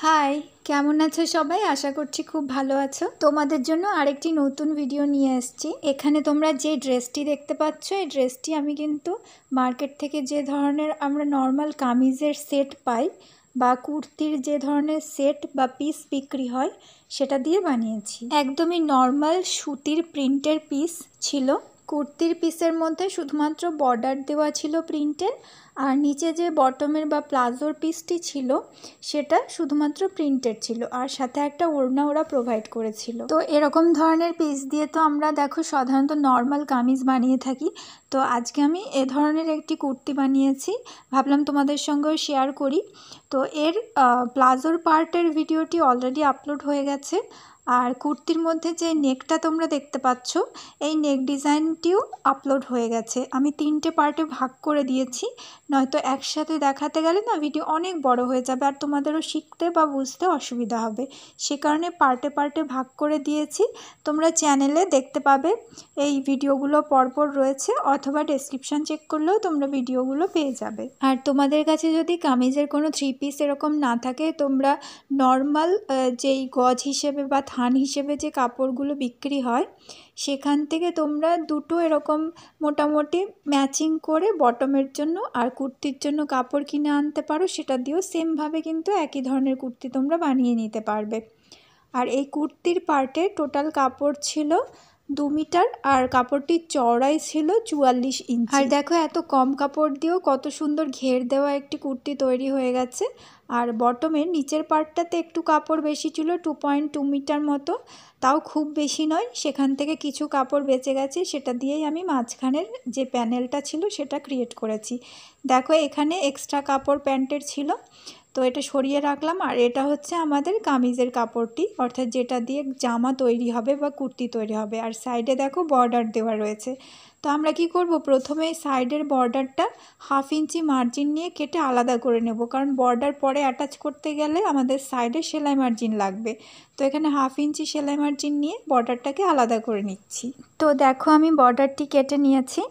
High, কেমন আছো সবাই? আশা করছি খুব ভালো আছো। তোমাদের জন্য আরেকটি নতুন ভিডিও নিয়ে এসেছি। এখানে তোমরা যে ড্রেসটি দেখতে পাচ্ছ, এই ড্রেসটি আমি কিন্তু মার্কেট থেকে যে ধরনের আমরা নর্মাল কামিজের সেট পাই বা কুর্তির যে ধরনের সেট বা পিস বিক্রি হয় সেটা দিয়ে বানিয়েছি। একদমই নর্মাল সুতির প্রিন্টের পিস ছিল। কুর্তির পিসের মধ্যে শুধুমাত্র বর্ডার দেওয়া ছিল প্রিন্টের, আর নিচে যে বটমের বা প্লাজোর পিসটি ছিল সেটা শুধুমাত্র প্রিন্টেড ছিল, আর সাথে একটা ওড়না ওরা প্রোভাইড করেছিল। তো এরকম ধরনের পিস দিয়ে তো আমরা দেখো সাধারণত নর্মাল কামিজ বানিয়ে থাকি। তো আজকে আমি এ ধরনের একটি কুর্তি বানিয়েছি, ভাবলাম তোমাদের সঙ্গেও শেয়ার করি। তো এর প্লাজোর পার্টের ভিডিওটি অলরেডি আপলোড হয়ে গেছে, আর কুর্তির মধ্যে যে নেকটা তোমরা দেখতে পাচ্ছ এই নেক ডিজাইনটিও আপলোড হয়ে গেছে। আমি 3টে পার্টে ভাগ করে দিয়েছি, নয়তো একসাথে দেখাতে গেলে না ভিডিও অনেক বড় হয়ে যাবে আর তোমাদেরও শিখতে বা বুঝতে অসুবিধা হবে। সে কারণে পার্টে পার্টে ভাগ করে দিয়েছি। তোমরা চ্যানেলে দেখতে পাবে এই ভিডিওগুলো পরপর রয়েছে, অথবা ডেসক্রিপশন চেক করলেও তোমরা ভিডিওগুলো পেয়ে যাবে। আর তোমাদের কাছে যদি কামিজের কোনো 3 পিস এরকম না থাকে, তোমরা নর্মাল যেই গজ হিসেবে বা থান হিসেবে যে কাপড়গুলো বিক্রি হয় সেখান থেকে তোমরা দুটো এরকম মোটামুটি ম্যাচিং করে বটমের জন্য আর কুর্তির জন্য কাপড় কিনে আনতে পারো। সেটা দিয়েও সেমভাবে কিন্তু একই ধরনের কুর্তি তোমরা বানিয়ে নিতে পারবে। আর এই কুর্তির পার্টে টোটাল কাপড় ছিল 2 মিটার, আর কাপড়টির চওড়াই ছিল 44 ইঞ্চি। আর দেখো এত কম কাপড় দিয়েও কত সুন্দর ঘের দেওয়া একটি কুর্তি তৈরি হয়ে গেছে। আর বটমের নিচের পার্টটাতে একটু কাপড় বেশি ছিল, 2.2 মিটার মতো, তাও খুব বেশি নয়। সেখান থেকে কিছু কাপড় বেঁচে গেছে, সেটা দিয়েই আমি মাঝখানের যে প্যানেলটা ছিল সেটা ক্রিয়েট করেছি। দেখো এখানে এক্সট্রা কাপড় প্যান্টের ছিল, তো এটা সরিয়ে রাখলাম। আর এটা হচ্ছে আমাদের কামিজের কাপড়টি, অর্থাৎ যেটা দিয়ে জামা তৈরি হবে বা কুর্তি তৈরি হবে। আর সাইডে দেখো বর্ডার দেওয়া রয়েছে। তো আমরা কি করব, প্রথমে সাইডের বর্ডারটা 1/2 ইঞ্চি মার্জিন নিয়ে কেটে আলাদা করে নেব, কারণ বর্ডার পরে অ্যাটাচ করতে গেলে আমাদের সাইডে সেলাই মার্জিন লাগবে। তো এখানে 1/2 ইঞ্চি সেলাই মার্জিন নিয়ে বর্ডারটাকে আলাদা করে নিচ্ছি। তো দেখো আমি বর্ডারটি কেটে নিয়েছি।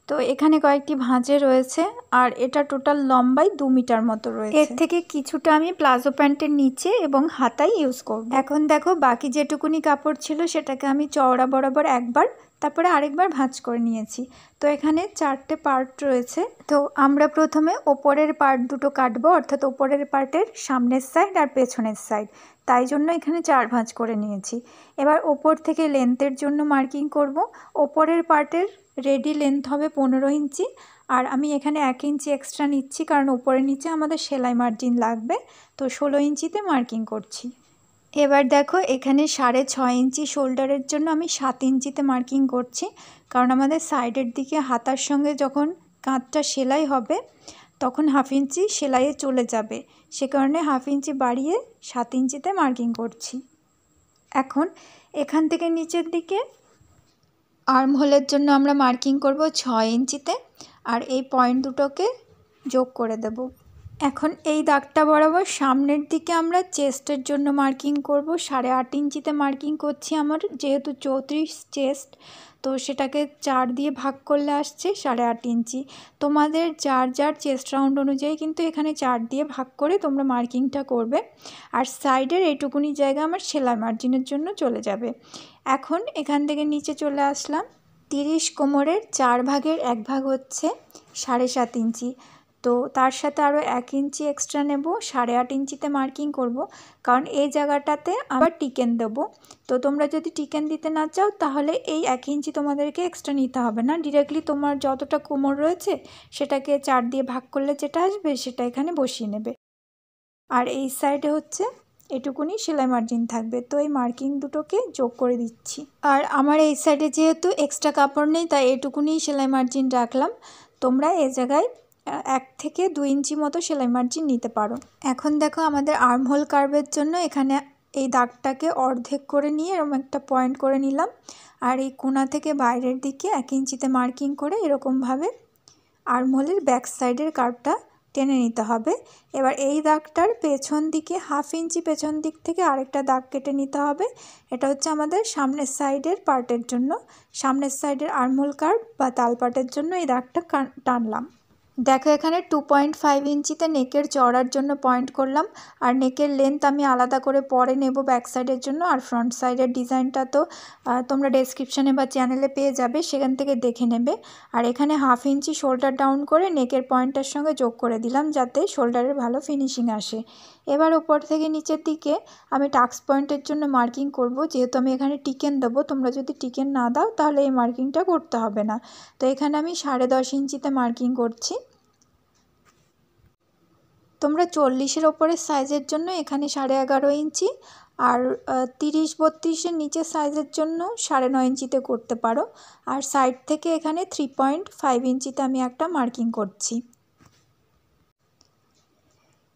তো এখানে কয়েকটি ভাঁজে রয়েছে, আর এটা টোটাল লম্বাই 2 মিটার মতো রয়েছে। এর থেকে কিছুটা আমি প্লাজো প্যান্টের নিচে এবং হাতায় ইউজ করব। এখন দেখো বাকি যেটুকুনি কাপড় ছিল সেটাকে আমি চওড়া বরাবর একবার, তারপরে আরেকবার ভাঁজ করে নিয়েছি। তো এখানে 4টে পার্ট রয়েছে। তো আমরা প্রথমে ওপরের পার্ট দুটো কাটবো, অর্থাৎ ওপরের পার্টের সামনের সাইড আর পেছনের সাইড, তাই জন্য এখানে 4 ভাঁজ করে নিয়েছি। এবার ওপর থেকে লেন্থের জন্য মার্কিং করব। ওপরের পার্টের রেডি লেন্থ হবে 15 ইঞ্চি, আর আমি এখানে 1 ইঞ্চি এক্সট্রা নিচ্ছি, কারণ ওপরের নিচে আমাদের সেলাই মার্জিন লাগবে। তো 16 ইঞ্চিতে মার্কিং করছি। এবার দেখো এখানে 6.5 ইঞ্চি শোল্ডারের জন্য আমি 7 ইঞ্চিতে মার্কিং করছি, কারণ আমাদের সাইডের দিকে হাতার সঙ্গে যখন কাঁধটা সেলাই হবে তখন 1/2 ইঞ্চি সেলাইয়ে চলে যাবে, সে কারণে 1/2 ইঞ্চি বাড়িয়ে 7 ইঞ্চিতে মার্কিং করছি। এখন এখান থেকে নিচের দিকে আর্ম হোলের জন্য আমরা মার্কিং করব 6 ইঞ্চিতে, আর এই পয়েন্ট দুটোকে যোগ করে দেব। এখন এই দাগটা বরাবর সামনের দিকে আমরা চেস্টের জন্য মার্কিং করব। 8.5 ইঞ্চিতে মার্কিং করছি, আমার যেহেতু 34 চেস্ট, তো সেটাকে 4 দিয়ে ভাগ করলে আসছে 8.5 ইঞ্চি। তোমাদের যার যার চেস্ট রাউন্ড অনুযায়ী কিন্তু এখানে 4 দিয়ে ভাগ করে তোমরা মার্কিংটা করবে। আর সাইডের এইটুকুনি জায়গা আমার সেলাই মার্জিনের জন্য চলে যাবে। এখন এখান থেকে নিচে চলে আসলাম। 30 কোমরের 4 ভাগের 1 ভাগ হচ্ছে 7.5 ইঞ্চি। তো তার সাথে আরও 1 ইঞ্চি এক্সট্রা নেব, 8.5 ইঞ্চিতে মার্কিং করব, কারণ এই জায়গাটাতে আবার টিকেন দেব। তো তোমরা যদি টিকেন দিতে না চাও তাহলে এই 1 ইঞ্চি তোমাদেরকে এক্সট্রা নিতে হবে না, ডিরেক্টলি তোমার যতটা কোমর রয়েছে সেটাকে 4 দিয়ে ভাগ করলে যেটা আসবে সেটা এখানে বসিয়ে নেবে। আর এই সাইডে হচ্ছে এটুকুনি সেলাই মার্জিন থাকবে, তো এই মার্কিং দুটোকে যোগ করে দিচ্ছি। আর আমার এই সাইডে যেহেতু এক্সট্রা কাপড় নেই তাই এটুকুনি সেলাই মার্জিন রাখলাম। তোমরা এই জায়গায় 1 থেকে 2 ইঞ্চি মতো সেলাই মার্জিন নিতে পারো। এখন দেখো আমাদের আর্ম হোল কার্ভের জন্য এখানে এই দাগটাকে অর্ধেক করে নিয়ে এরকম একটা পয়েন্ট করে নিলাম, আর এই কোণা থেকে বাইরের দিকে 1 ইঞ্চিতে মার্কিং করে এরকমভাবে আর্ম হোলের ব্যাক সাইডের কার্ভটা টেনে নিতে হবে। এবার এই দাগটার পেছন দিকে 1/2 ইঞ্চি পেছন দিক থেকে আরেকটা দাগ কেটে নিতে হবে। এটা হচ্ছে আমাদের সামনের সাইডের পার্টের জন্য, সামনের সাইডের আর্মহোল কার্ভ বা তালপাটের জন্য এই দাগটা টানলাম। দেখো এখানে 2.5 ইঞ্চিতে নেকের চওড়ার জন্য পয়েন্ট করলাম, আর নেকের লেন্থ আমি আলাদা করে পরে নেব ব্যাক সাইডের জন্য। আর ফ্রন্ট সাইডের ডিজাইনটা তো তোমরা ডেসক্রিপশানে বা চ্যানেলে পেয়ে যাবে, সেখান থেকে দেখে নেবে। আর এখানে 1/2 ইঞ্চি শোল্ডার ডাউন করে নেকের পয়েন্টের সঙ্গে যোগ করে দিলাম, যাতে শোল্ডারের ভালো ফিনিশিং আসে। এবার ওপর থেকে নিচের দিকে আমি টাক্স পয়েন্টের জন্য মার্কিং করব। যেহেতু আমি এখানে টিকেন দেবো, তোমরা যদি টিকেন না দাও তাহলে এই মার্কিংটা করতে হবে না। তো এখানে আমি 10.5 ইঞ্চিতে মার্কিং করছি। তোমরা 40-এর ওপরের সাইজের জন্য এখানে 11.5 ইঞ্চি, আর 30-32-এর নিচের সাইজের জন্য 9.5 ইঞ্চিতে করতে পারো। আর সাইড থেকে এখানে 3.5 ইঞ্চিতে আমি একটা মার্কিং করছি।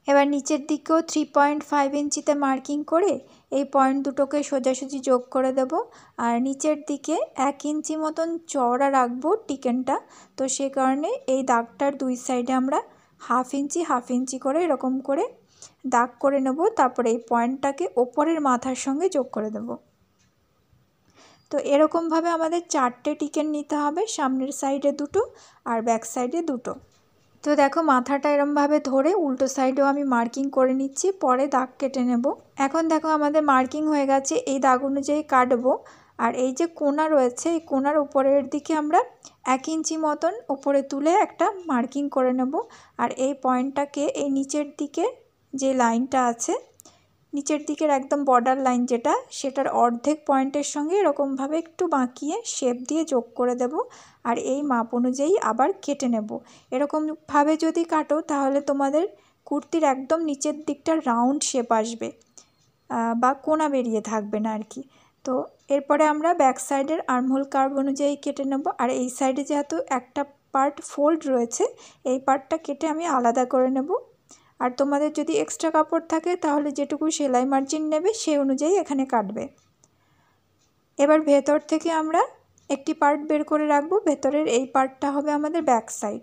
এবার নিচের দিকেও 3.5 ইঞ্চিতে মার্কিং করে এই পয়েন্ট দুটোকে সোজাসুজি যোগ করে দেব। আর নিচের দিকে 1 ইঞ্চি মতন চওড়া রাখবো টিকেনটা, তো সে কারণে এই দাগটার দুই সাইডে আমরা 1/2 ইঞ্চি করে এরকম করে দাগ করে নেব। তারপরে এই পয়েন্টটাকে ওপরের মাথার সঙ্গে যোগ করে দেব। তো এরকমভাবে আমাদের 4টে টিকেন নিতে হবে, সামনের সাইডে 2টো আর ব্যাক সাইডে 2টো। তো দেখো মাথাটা এরমভাবে ধরে উল্টো সাইডেও আমি মার্কিং করে নিচ্ছি, পরে দাগ কেটে নেব। এখন দেখো আমাদের মার্কিং হয়ে গেছে, এই দাগ অনুযায়ী কাটবো। আর এই যে কোণা রয়েছে, এই কোণার উপরের দিকে আমরা 1 ইঞ্চি মতন উপরে তুলে একটা মার্কিং করে নেব। আর এই পয়েন্টটাকে এই নিচের দিকে যে লাইনটা আছে, নিচের দিকের একদম বর্ডার লাইন যেটা, সেটার অর্ধেক পয়েন্টের সঙ্গে এরকমভাবে একটু বাঁকিয়ে শেপ দিয়ে যোগ করে দেব। আর এই মাপ অনুযায়ী আবার কেটে নেব। এরকমভাবে যদি কাটো তাহলে তোমাদের কুর্তির একদম নিচের দিকটা রাউন্ড শেপ আসবে, বা কোণা বেরিয়ে থাকবে না আর কি। তো এরপরে আমরা ব্যাক সাইডের আর্মহোল কার্ভ অনুযায়ী কেটে নেব। আর এই সাইডে যেহেতু একটা পার্ট ফোল্ড রয়েছে, এই পার্টটা কেটে আমি আলাদা করে নেব। আর তোমাদের যদি এক্সট্রা কাপড় থাকে তাহলে যেটুকু সেলাই মার্জিন নেবে সেই অনুযায়ী এখানে কাটবে। এবার ভেতর থেকে আমরা একটি পার্ট বের করে রাখবো, ভেতরের এই পার্টটা হবে আমাদের ব্যাক সাইড।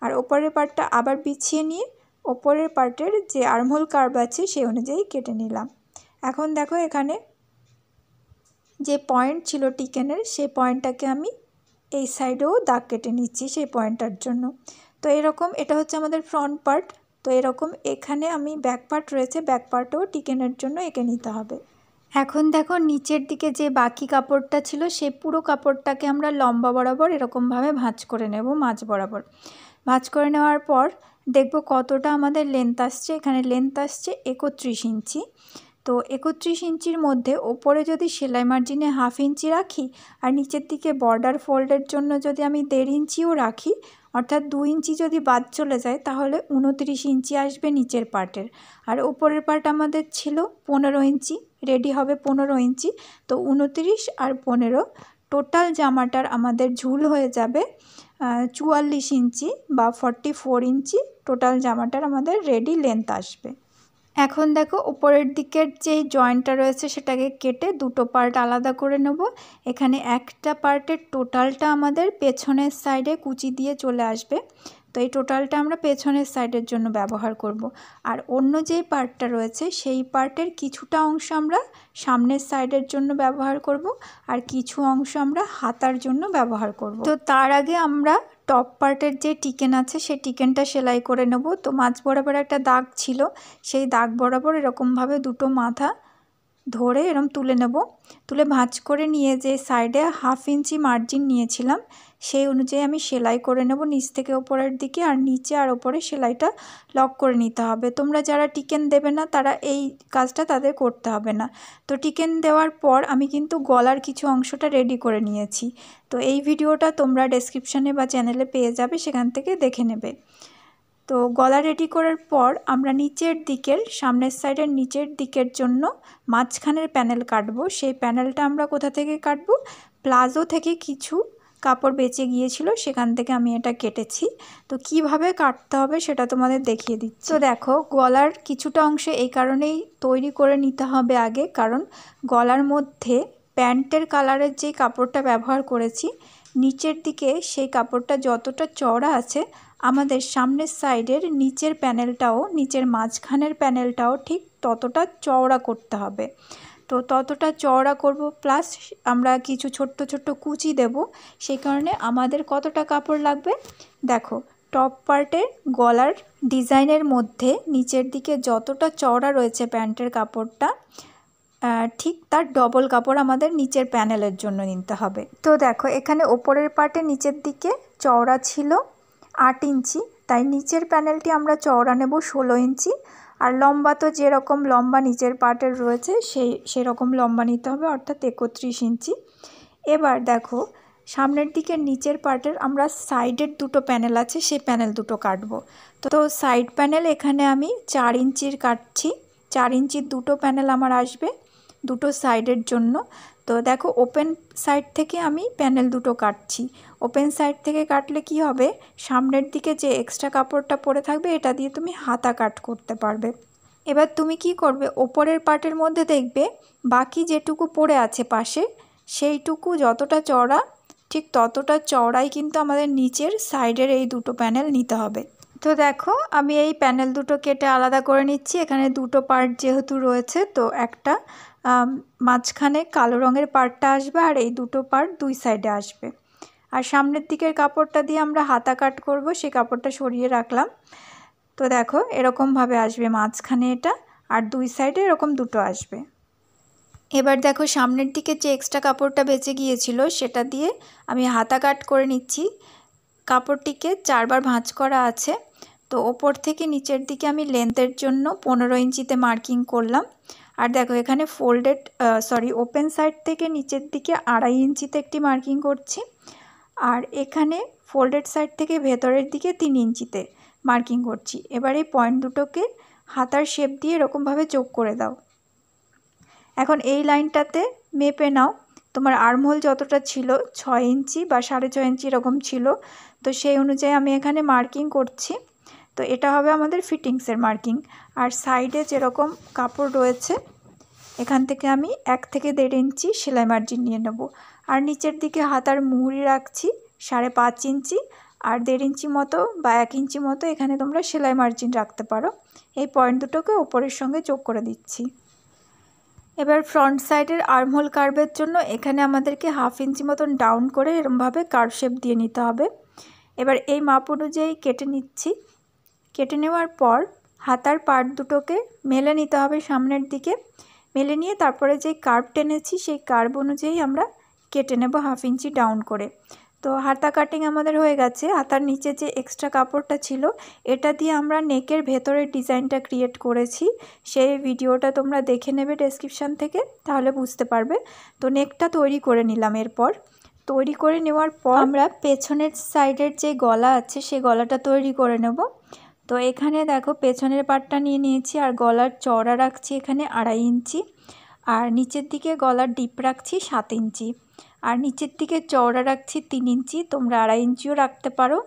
আর ওপরের পার্টটা আবার বিছিয়ে নিয়ে ওপরের পার্টের যে আর্মহোল কার্ভ আছে সেই অনুযায়ী কেটে নিলাম। এখন দেখো এখানে যে পয়েন্ট ছিল টিকেনের, সেই পয়েন্টটাকে আমি এই সাইডেও দাগ কেটে নিচ্ছি সেই পয়েন্টটার জন্য। তো এরকম এটা হচ্ছে আমাদের ফ্রন্ট পার্ট। তো এরকম এখানে আমি ব্যাক পার্ট রয়েছে, ব্যাক পার্টও টিকেনের জন্য এঁকে নিতে হবে। এখন দেখো নিচের দিকে যে বাকি কাপড়টা ছিল সেই পুরো কাপড়টাকে আমরা লম্বা বরাবর এরকমভাবে ভাঁজ করে নেব, মাঝ বরাবর ভাঁজ করে নেওয়ার পর দেখব কতটা আমাদের লেন্থ আসছে। এখানে লেন্থ আসছে 31 ইঞ্চি। তো 31 ইঞ্চির মধ্যে ওপরে যদি সেলাই মার্জিনে 1/2 ইঞ্চি রাখি, আর নিচের দিকে বর্ডার ফোল্ডের জন্য যদি আমি 1.5 ইঞ্চিও রাখি, অর্থাৎ 2 ইঞ্চি যদি বাদ চলে যায়, তাহলে 29 ইঞ্চি আসবে নিচের পার্টের। আর ওপরের পার্ট আমাদের ছিল 15 ইঞ্চি, রেডি হবে 15 ইঞ্চি। তো 29 আর 15 টোটাল জামাটার আমাদের ঝুল হয়ে যাবে 44 ইঞ্চি বা 44 ইঞ্চি টোটাল জামাটার আমাদের রেডি লেন্থ আসবে। এখন দেখো উপরের দিকের যেই জয়েন্টটা রয়েছে সেটাকে কেটে দুটো পার্ট আলাদা করে নেব। এখানে একটা পার্টের টোটালটা আমাদের পেছনের সাইডে কুচি দিয়ে চলে আসবে। তো এই টোটালটা আমরা পেছনের সাইডের জন্য ব্যবহার করব। আর অন্য যেই পার্টটা রয়েছে সেই পার্টের কিছুটা অংশ আমরা সামনের সাইডের জন্য ব্যবহার করব, আর কিছু অংশ আমরা হাতার জন্য ব্যবহার করব। তো তার আগে আমরা টপ পার্টের যে টিকেন আছে সেই টিকেনটা সেলাই করে নেব। তো মাঝ বরাবর একটা দাগ ছিল, সেই দাগ বরাবর এরকমভাবে দুটো মাথা ধরে এরম তুলে নেব। তুলে ভাঁজ করে নিয়ে যে সাইডে 1/2 ইঞ্চি মার্জিন নিয়েছিলাম সেই অনুযায়ী আমি সেলাই করে নেব নিচ থেকে ওপরের দিকে। আর নিচে আর ওপরে সেলাইটা লক করে নিতে হবে। তোমরা যারা টিকেন দেবে না তারা এই কাজটা তাদের করতে হবে না। তো টিকেন দেওয়ার পর আমি কিন্তু গলার কিছু অংশটা রেডি করে নিয়েছি। তো এই ভিডিওটা তোমরা ডেসক্রিপশানে বা চ্যানেলে পেয়ে যাবে, সেখান থেকে দেখে নেবে। তো গলা রেডি করার পর আমরা নিচের দিকের সামনের সাইডের নিচের দিকের জন্য মাঝখানের প্যানেল কাটবো। সেই প্যানেলটা আমরা কোথা থেকে কাটবো, প্লাজো থেকে কিছু কাপড় বেঁচে গিয়েছিল, সেখান থেকে আমি এটা কেটেছি। তো কিভাবে কাটতে হবে সেটা তোমাদের দেখিয়ে দিচ্ছি। তো দেখো গলার কিছুটা অংশ এই কারণেই তৈরি করে নিতে হবে আগে, কারণ গলার মধ্যে প্যান্টের কালারের যে কাপড়টা ব্যবহার করেছি নিচের দিকে সেই কাপড়টা যতটা চওড়া আছে, আমাদের সামনের সাইডের নিচের প্যানেলটাও, নিচের মাঝখানের প্যানেলটাও ঠিক ততটা চওড়া করতে হবে। তো ততটা চওড়া করব, প্লাস আমরা কিছু ছোট্ট ছোট্ট কুচি দেব। সেই কারণে আমাদের কতটা কাপড় লাগবে দেখো, টপ পার্টে গলার ডিজাইনের মধ্যে নিচের দিকে যতটা চওড়া রয়েছে প্যান্টের কাপড়টা, ঠিক তার ডবল কাপড় আমাদের নিচের প্যানেলের জন্য নিতে হবে। তো দেখো এখানে ওপরের পার্টে নিচের দিকে চওড়া ছিল 8 ইঞ্চি, তাই নিচের প্যানেলটি আমরা চওড়া নেব 16 ইঞ্চি। আর লম্বা তো যেরকম লম্বা নিচের পার্টের রয়েছে সেরকম লম্বা নিতে হবে, অর্থাৎ 31 ইঞ্চি। এবার দেখো সামনের দিকে নিচের পার্টের আমরা সাইডের দুটো প্যানেল আছে, সেই প্যানেল দুটো কাটবো। তো সাইড প্যানেল এখানে আমি 4 ইঞ্চির কাটছি। 4 ইঞ্চির দুটো প্যানেল আমার আসবে দুটো সাইডের জন্য। তো দেখো ওপেন সাইড থেকে আমি প্যানেল দুটো কাটছি। ওপেন সাইড থেকে কাটলে কি হবে, সামনের দিকে যে এক্সট্রা কাপড়টা পড়ে থাকবে এটা দিয়ে তুমি হাতা কাট করতে পারবে। এবার তুমি কি করবে, ওপরের পার্টের মধ্যে দেখবে বাকি যেটুকু পড়ে আছে পাশে, সেইটুকু যতটা চওড়া ঠিক ততটা চওড়াই কিন্তু আমাদের নিচের সাইডের এই দুটো প্যানেল নিতে হবে। তো দেখো আমি এই প্যানেল দুটো কেটে আলাদা করে নিচ্ছি। এখানে দুটো পার্ট যেহেতু রয়েছে, তো একটা মাঝখানে কালো রঙের পার্টটা আসবে আর এই দুটো পার্ট দুই সাইডে আসবে। আর সামনের দিকের কাপড়টা দিয়ে আমরা হাতা কাট করব, সেই কাপড়টা সরিয়ে রাখলাম। তো দেখো এরকমভাবে আসবে মাঝখানে এটা, আর দুই সাইডে এরকম দুটো আসবে। এবার দেখো সামনের দিকে যে এক্সট্রা কাপড়টা বেঁচে গিয়েছিল সেটা দিয়ে আমি হাতা কাট করে নিচ্ছি। কাপড়টিকে 4 বার ভাঁজ করা আছে। তো ওপর থেকে নিচের দিকে আমি লেন্থের জন্য 15 ইঞ্চিতে মার্কিং করলাম। আর দেখো এখানে ওপেন সাইড থেকে নিচের দিকে 2.5 ইঞ্চিতে একটি মার্কিং করছি। আর এখানে ফোল্ডেড সাইড থেকে ভেতরের দিকে 3 ইঞ্চিতে মার্কিং করছি। এবার এই পয়েন্ট দুটোকে হাতার শেপ দিয়ে এরকমভাবে যোগ করে দাও। এখন এই লাইনটাতে মেপে নাও, তোমার আর্মহোল যতটা ছিল 6 ইঞ্চি বা 6.5 ইঞ্চি এরকম ছিল, তো সেই অনুযায়ী আমি এখানে মার্কিং করছি। তো এটা হবে আমাদের ফিটিংসের মার্কিং। আর সাইডে যেরকম কাপড় রয়েছে এখান থেকে আমি 1 থেকে 1.5 ইঞ্চি সেলাই মার্জিন নিয়ে নেব। আর নিচের দিকে হাতার মুহুরি রাখছি 5.5 ইঞ্চি, আর 1.5 ইঞ্চি মতো বা 1 ইঞ্চি মতো এখানে তোমরা সেলাই মার্জিন রাখতে পারো। এই পয়েন্ট দুটোকে ওপরের সঙ্গে যোগ করে দিচ্ছি। এবার ফ্রন্ট সাইডের আর্মহোল কার্ভের জন্য এখানে আমাদেরকে 1/2 ইঞ্চি মতন ডাউন করে এরমভাবে কার্ভ শেপ দিয়ে নিতে হবে। এবার এই মাপ অনুযায়ী কেটে নিচ্ছি। কেটে নেওয়ার পর হাতার পার্ট দুটোকে মেলে নিতে হবে সামনের দিকে। মেলে নিয়ে তারপরে যে কার্ভ টেনেছি সেই কার্ভ অনুযায়ী আমরা কেটে নেব 1/2 ইঞ্চি ডাউন করে। তো হাতা কাটিং আমাদের হয়ে গেছে। হাতার নিচে যে এক্সট্রা কাপড়টা ছিল এটা দিয়ে আমরা নেকের ভেতরের ডিজাইনটা ক্রিয়েট করেছি, সেই ভিডিওটা তোমরা দেখে নেবে ডেসক্রিপশান থেকে, তাহলে বুঝতে পারবে। তো নেকটা তৈরি করে নিলাম। এরপর তৈরি করে নেওয়ার পর আমরা পেছনের সাইডের যে গলা আছে সেই গলাটা তৈরি করে নেব। তো এখানে দেখো পেছনের পার্টটা নিয়ে নিয়েছি আর গলার চওড়া রাখছি এখানে 2.5 ইঞ্চি, আর নিচের দিকে গলার ডিপ রাখছি 7 ইঞ্চি, আর নিচের দিকে চওড়া রাখছি 3 ইঞ্চি, তোমরা 2.5 ইঞ্চিও রাখতে পারো।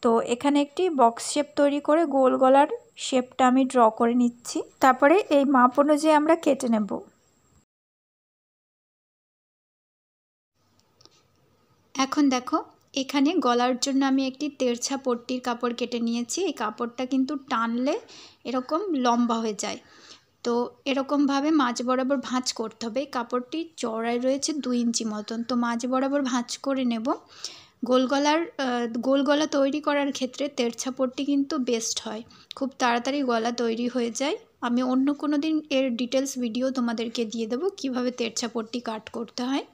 তো এখানে একটি বক্স শেপ তৈরি করে গোল গলার শেপটা আমি ড্র করে নিচ্ছি। তারপরে এই মাপ অনুযায়ী আমরা কেটে নেব। এখন দেখো এখানে গলার জন্য আমি একটি তেরছা পট্টির কাপড় কেটে নিয়েছি। এই কাপড়টা কিন্তু টানলে এরকম লম্বা হয়ে যায়, তো এরকমভাবে মাঝ বরাবর ভাঁজ করতে হবে। কাপড়টি চওড়ায় রয়েছে 2 ইঞ্চি মতন, তো মাঝ বরাবর ভাঁজ করে নেব। গোল গলা তৈরি করার ক্ষেত্রে তেরছা পট্টি কিন্তু বেস্ট হয়, খুব তাড়াতাড়ি গলা তৈরি হয়ে যায়। আমি অন্য কোনো দিন এর ডিটেলস ভিডিও তোমাদেরকে দিয়ে দেবো কীভাবে তেরছা পট্টি কাট করতে হয়।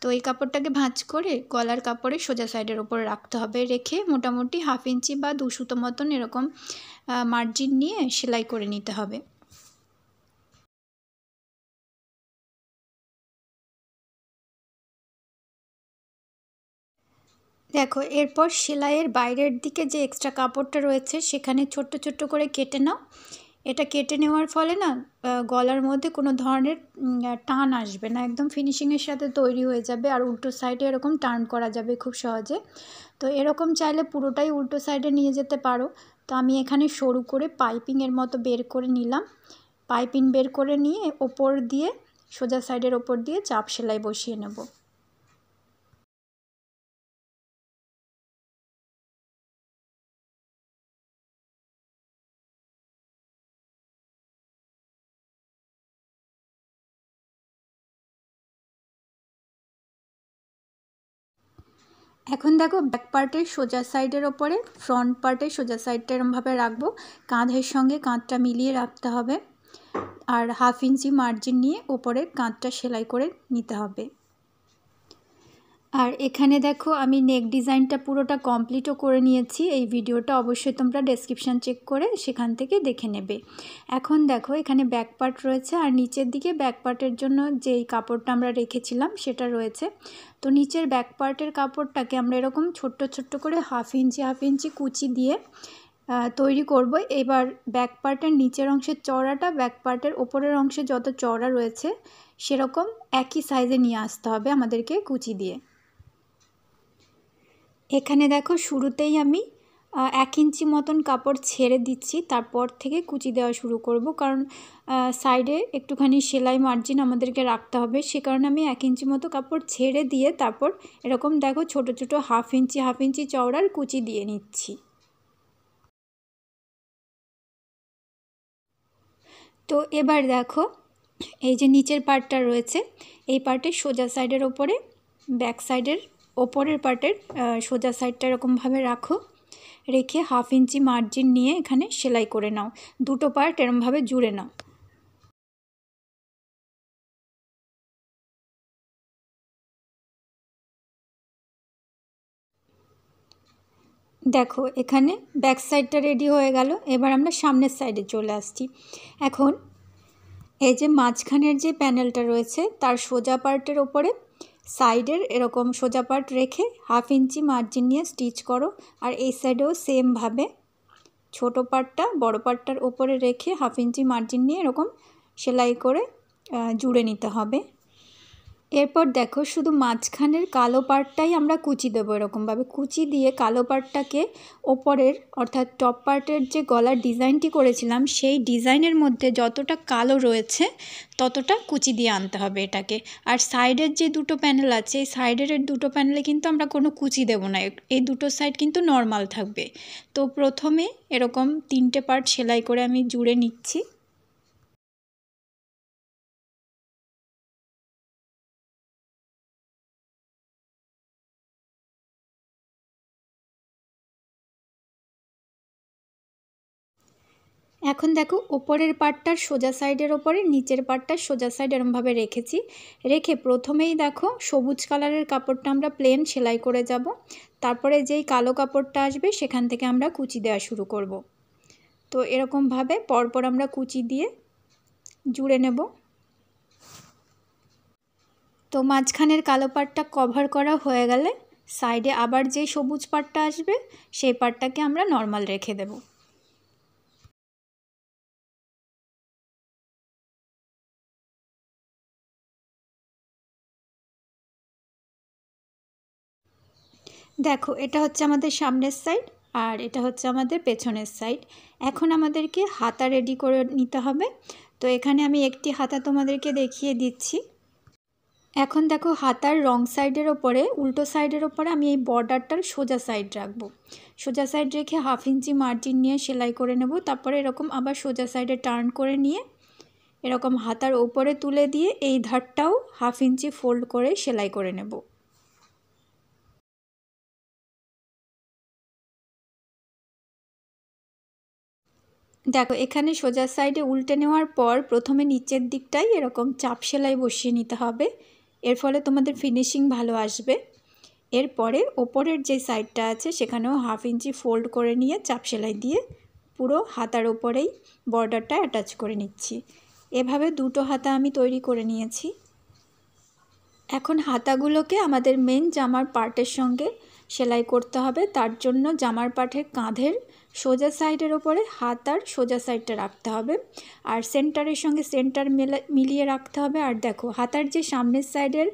তো এই কাপড়টাকে ভাঁজ করে গলার কাপড়ে সোজা সাইডের ওপর রাখতে হবে। রেখে মোটামুটি 1/2 ইঞ্চি বা 2 সুতো মতন এরকম মার্জিন নিয়ে সেলাই করে নিতে হবে। দেখো এরপর সেলাইয়ের বাইরের দিকে যে এক্সট্রা কাপড়টা রয়েছে সেখানে ছোট্ট ছোট্ট করে কেটে নাও। এটা কেটে নেওয়ার ফলে না গলার মধ্যে কোনো ধরনের টান আসবে না, একদম ফিনিশিংয়ের সাথে তৈরি হয়ে যাবে। আর উল্টো সাইডে এরকম টার্ন করা যাবে খুব সহজে। তো এরকম চাইলে পুরোটাই উল্টো সাইডে নিয়ে যেতে পারো। তো আমি এখানে সরু করে পাইপিংয়ের মতো বের করে নিলাম। পাইপিং বের করে নিয়ে ওপর দিয়ে সোজা সাইডের ওপর দিয়ে চাপ সেলাই বসিয়ে নেব। এখন দেখো ব্যাক পার্টের সোজা সাইডের ওপরে ফ্রন্ট পার্টের সোজা সাইডটা এরমভাবে রাখবো, কাঁধের সঙ্গে কাঁধটা মিলিয়ে রাখতে হবে, আর 1/2 ইঞ্চি মার্জিন নিয়ে ওপরের কাঁধটা সেলাই করে নিতে হবে। আর এখানে দেখো আমি নেক ডিজাইনটা পুরোটা কমপ্লিটও করে নিয়েছি। এই ভিডিওটা অবশ্যই তোমরা ডেসক্রিপশান চেক করে সেখান থেকে দেখে নেবে। এখন দেখো এখানে ব্যাক পার্ট রয়েছে আর নিচের দিকে ব্যাক পার্টের জন্য যেই কাপড়টা আমরা রেখেছিলাম সেটা রয়েছে। তো নিচের ব্যাক পার্টের কাপড়টাকে আমরা এরকম ছোট্ট ছোট্ট করে 1/2 ইঞ্চি কুচি দিয়ে তৈরি করব। এবার ব্যাক পার্টের নিচের অংশের চওড়াটা ব্যাক পার্টের ওপরের অংশে যত চওড়া রয়েছে সেরকম একই সাইজে নিয়ে আসতে হবে আমাদেরকে কুচি দিয়ে। এখানে দেখো শুরুতেই আমি 1 ইঞ্চি মতন কাপড় ছেড়ে দিচ্ছি, তারপর থেকে কুচি দেওয়া শুরু করব, কারণ সাইডে একটুখানি সেলাই মার্জিন আমাদেরকে রাখতে হবে। সে কারণে আমি 1 ইঞ্চি মতো কাপড় ছেড়ে দিয়ে তারপর এরকম দেখো ছোট ছোট 1/2 ইঞ্চি চওড়ার কুচি দিয়ে নিচ্ছি। তো এবার দেখো এই যে নিচের পার্টটা রয়েছে, এই পার্টের সোজা সাইডের ওপরে ব্যাক সাইডের ওপরের পার্টের সোজা সাইডটা এরকমভাবে রাখো, রেখে 1/2 ইঞ্চি মার্জিন নিয়ে এখানে সেলাই করে নাও। দুটো পার্ট এরমভাবে জুড়ে নাও। দেখো এখানে ব্যাক সাইডটা রেডি হয়ে গেল। এবার আমরা সামনের সাইডে চলে আসছি। এখন এই যে মাঝখানের যে প্যানেলটা রয়েছে তার সোজা পার্টের ওপরে সাইডের এরকম সোজা পার্ট রেখে 1/2 ইঞ্চি মার্জিন নিয়ে স্টিচ করো। আর এই সাইডেও সেমভাবে ছোটো পার্টটা বড় পার্টটার ওপরে রেখে 1/2 ইঞ্চি মার্জিন নিয়ে এরকম সেলাই করে জুড়ে নিতে হবে। এরপর দেখো শুধু মাঝখানের কালো পার্টটাই আমরা কুচি দেবো। এরকমভাবে কুচি দিয়ে কালো পার্টটাকে ওপরের অর্থাৎ টপ পার্টের যে গলার ডিজাইনটি করেছিলাম সেই ডিজাইনের মধ্যে যতটা কালো রয়েছে ততটা কুচি দিয়ে আনতে হবে এটাকে। আর সাইডের যে দুটো প্যানেল আছে এই সাইডের দুটো প্যানেলে কিন্তু আমরা কোনো কুচি দেবো না, এই দুটো সাইড কিন্তু নর্মাল থাকবে। তো প্রথমে এরকম 3টে পার্ট সেলাই করে আমি জুড়ে নিচ্ছি। এখন দেখো ওপরের পার্টটার সোজা সাইডের ওপরে নিচের পার্টটার সোজা সাইড এরমভাবে রেখেছি। রেখে প্রথমেই দেখো সবুজ কালারের কাপড়টা আমরা প্লেন সেলাই করে যাব, তারপরে যেই কালো কাপড়টা আসবে সেখান থেকে আমরা কুচি দেওয়া শুরু করব। তো এরকমভাবে পরপর আমরা কুচি দিয়ে জুড়ে নেব। তো মাঝখানের কালো পার্টটা কভার করা হয়ে গেলে সাইডে আবার যেই সবুজ পার্টটা আসবে সেই পার্টটাকে আমরা নর্মাল রেখে দেব। দেখো এটা হচ্ছে আমাদের সামনের সাইড আর এটা হচ্ছে আমাদের পেছনের সাইড। এখন আমাদেরকে হাতা রেডি করে নিতে হবে। তো এখানে আমি একটি হাতা তোমাদেরকে দেখিয়ে দিচ্ছি। এখন দেখো হাতার রং সাইডের ওপরে উল্টো সাইডের ওপরে আমি এই বর্ডারটার সোজা সাইড রাখবো। সোজা সাইড রেখে 1/2 ইঞ্চি মার্জিন নিয়ে সেলাই করে নেব। তারপরে এরকম আবার সোজা সাইডে টার্ন করে নিয়ে এরকম হাতার ওপরে তুলে দিয়ে এই ধারটাও 1/2 ইঞ্চি ফোল্ড করে সেলাই করে নেব। দেখো এখানে সোজা সাইডে উল্টে নেওয়ার পর প্রথমে নিচের দিকটাই এরকম চাপ সেলাই বসিয়ে নিতে হবে, এর ফলে তোমাদের ফিনিশিং ভালো আসবে। এরপরে ওপরের যে সাইডটা আছে সেখানেও 1/2 ইঞ্চি ফোল্ড করে নিয়ে চাপ সেলাই দিয়ে পুরো হাতার ওপরেই বর্ডারটা অ্যাটাচ করে নিচ্ছি। এভাবে দুটো হাতা আমি তৈরি করে নিয়েছি। এখন হাতাগুলোকে আমাদের মেন জামার পার্টের সঙ্গে সেলাই করতে হবে। তার জন্য জামার পার্টের কাঁধের সোজা সাইডের ওপরে হাতার সোজা সাইডটা রাখতে হবে আর সেন্টারের সঙ্গে সেন্টার মিলিয়ে রাখতে হবে। আর দেখো হাতার যে সামনের সাইডের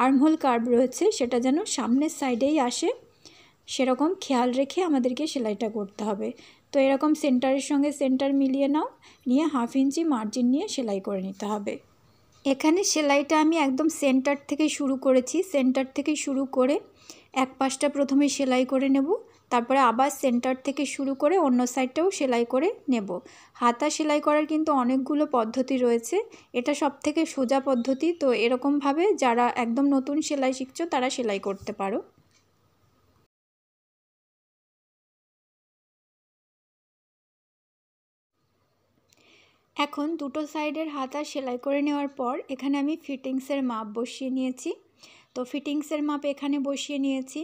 আর্মহোল কার্ভ রয়েছে সেটা যেন সামনের সাইডেই আসে সেরকম খেয়াল রেখে আমাদেরকে সেলাইটা করতে হবে। তো এরকম সেন্টারের সঙ্গে সেন্টার মিলিয়ে নাও, নিয়ে 1/2 ইঞ্চি মার্জিন নিয়ে সেলাই করে নিতে হবে। এখানে সেলাইটা আমি একদম সেন্টার থেকে শুরু করেছি। সেন্টার থেকে শুরু করে এক পাশটা প্রথমে সেলাই করে নেব, তারপরে আবার সেন্টার থেকে শুরু করে অন্য সাইডটাও সেলাই করে নেব। হাতা সেলাই করার কিন্তু অনেকগুলো পদ্ধতি রয়েছে, এটা সবথেকে সোজা পদ্ধতি। তো এরকমভাবে যারা একদম নতুন সেলাই শিখছো তারা সেলাই করতে পারো। এখন দুটো সাইডের হাতা সেলাই করে নেওয়ার পর এখানে আমি ফিটিংসের মাপ বসিয়ে নিয়েছি। তো ফিটিংসের মাপ এখানে বসিয়ে নিয়েছি,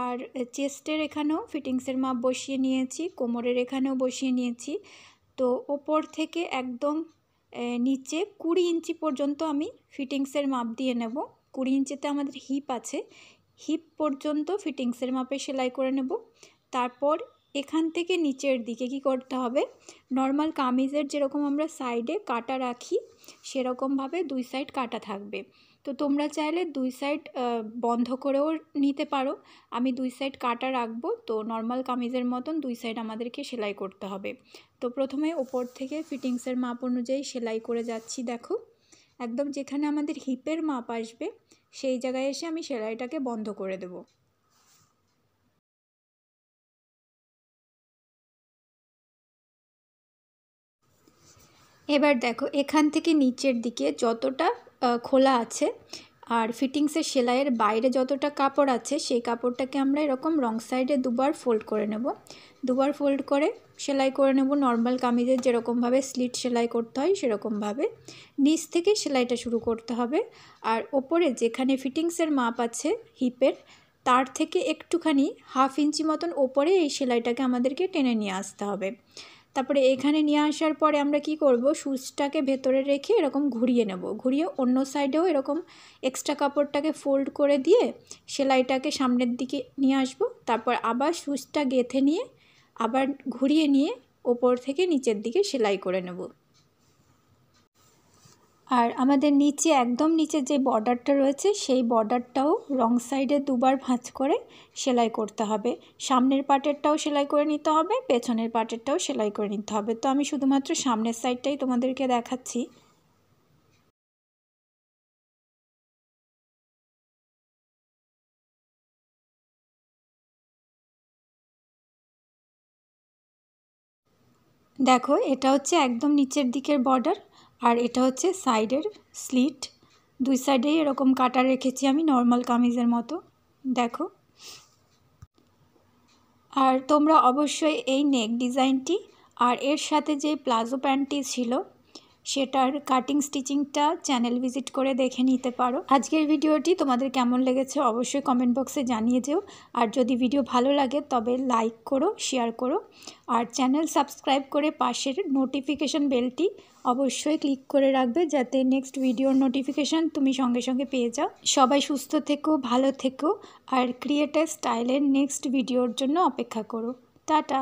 আর চেস্টের এখানেও ফিটিংসের মাপ বসিয়ে নিয়েছি, কোমরের এখানেও বসিয়ে নিয়েছি। তো ওপর থেকে একদম নিচে 20 ইঞ্চি পর্যন্ত আমি ফিটিংসের মাপ দিয়ে নেব। 20 ইঞ্চিতে আমাদের হিপ আছে, হিপ পর্যন্ত ফিটিংসের মাপে সেলাই করে নেব। তারপর এখান থেকে নিচের দিকে কি করতে হবে, নর্মাল কামিজের যেরকম আমরা সাইডে কাটা রাখি সেরকমভাবে দুই সাইড কাটা থাকবে। তো তোমরা চাইলে দুই সাইড বন্ধ করেও নিতে পারো, আমি দুই সাইড কাটা রাখবো। তো নর্মাল কামিজের মতন দুই সাইড আমাদেরকে সেলাই করতে হবে। তো প্রথমে ওপর থেকে ফিটিংসের মাপ অনুযায়ী সেলাই করে যাচ্ছি। দেখো একদম যেখানে আমাদের হিপের মাপ আসবে সেই জায়গায় এসে আমি সেলাইটাকে বন্ধ করে দেব। এবার দেখো এখান থেকে নিচের দিকে যতটা খোলা আছে আর ফিটিংসের সেলাইয়ের বাইরে যতটা কাপড় আছে সেই কাপড়টাকে আমরা এরকম রং সাইডে দুবার ফোল্ড করে নেব। দুবার ফোল্ড করে সেলাই করে নেব, নর্মাল কামিজের যেরকমভাবে স্লিট সেলাই করতে হয় সেরকমভাবে। নিচ থেকে সেলাইটা শুরু করতে হবে, আর ওপরে যেখানে ফিটিংসের মাপ আছে হিপের তার থেকে একটুখানি 1/2 ইঞ্চি মতন ওপরে এই সেলাইটাকে আমাদেরকে টেনে নিয়ে আসতে হবে। তারপরে এখানে নিয়ে আসার পরে আমরা কি করব, সুচটাকে ভেতরে রেখে এরকম ঘুরিয়ে নেব, ঘুরিয়ে অন্য সাইডেও এরকম এক্সট্রা কাপড়টাকে ফোল্ড করে দিয়ে সেলাইটাকে সামনের দিকে নিয়ে আসব। তারপর আবার সুচটা গেঁথে নিয়ে আবার ঘুরিয়ে নিয়ে ওপর থেকে নিচের দিকে সেলাই করে নেব। আর আমাদের নিচে একদম নিচে যে বর্ডারটা রয়েছে সেই বর্ডারটাও রং সাইডে দুবার ভাঁজ করে সেলাই করতে হবে। সামনের পার্টেরটাও সেলাই করে নিতে হবে, পেছনের পার্টেরটাও সেলাই করে নিতে হবে। তো আমি শুধুমাত্র সামনের সাইডটাই তোমাদেরকে দেখাচ্ছি। দেখো এটা হচ্ছে একদম নিচের দিকের বর্ডার, আর এটা হচ্ছে সাইডের স্লিট। দুই সাইডেই এরকম কাটা রেখেছি আমি নর্মাল কামিজের মতো, দেখো। আর তোমরা অবশ্যই এই নেক ডিজাইনটি আর এর সাথে যে প্লাজো প্যান্টটি ছিল সেটার কাটিং স্টিচিংটা চ্যানেল ভিজিট করে দেখে নিতে পারো। আজকের ভিডিওটি তোমাদের কেমন লেগেছে অবশ্যই কমেন্ট বক্সে জানিয়ে যেও। আর যদি ভিডিও ভালো লাগে তবে লাইক করো, শেয়ার করো, আর চ্যানেল সাবস্ক্রাইব করে পাশের নোটিফিকেশন বেলটি অবশ্যই ক্লিক করে রাখবে যাতে নেক্সট ভিডিওর নোটিফিকেশান তুমি সঙ্গে সঙ্গে পেয়ে যাও। সবাই সুস্থ থেকো, ভালো থেকো, আর ক্রিয়েটিভ স্টাইলের নেক্সট ভিডিওর জন্য অপেক্ষা করো। টাটা।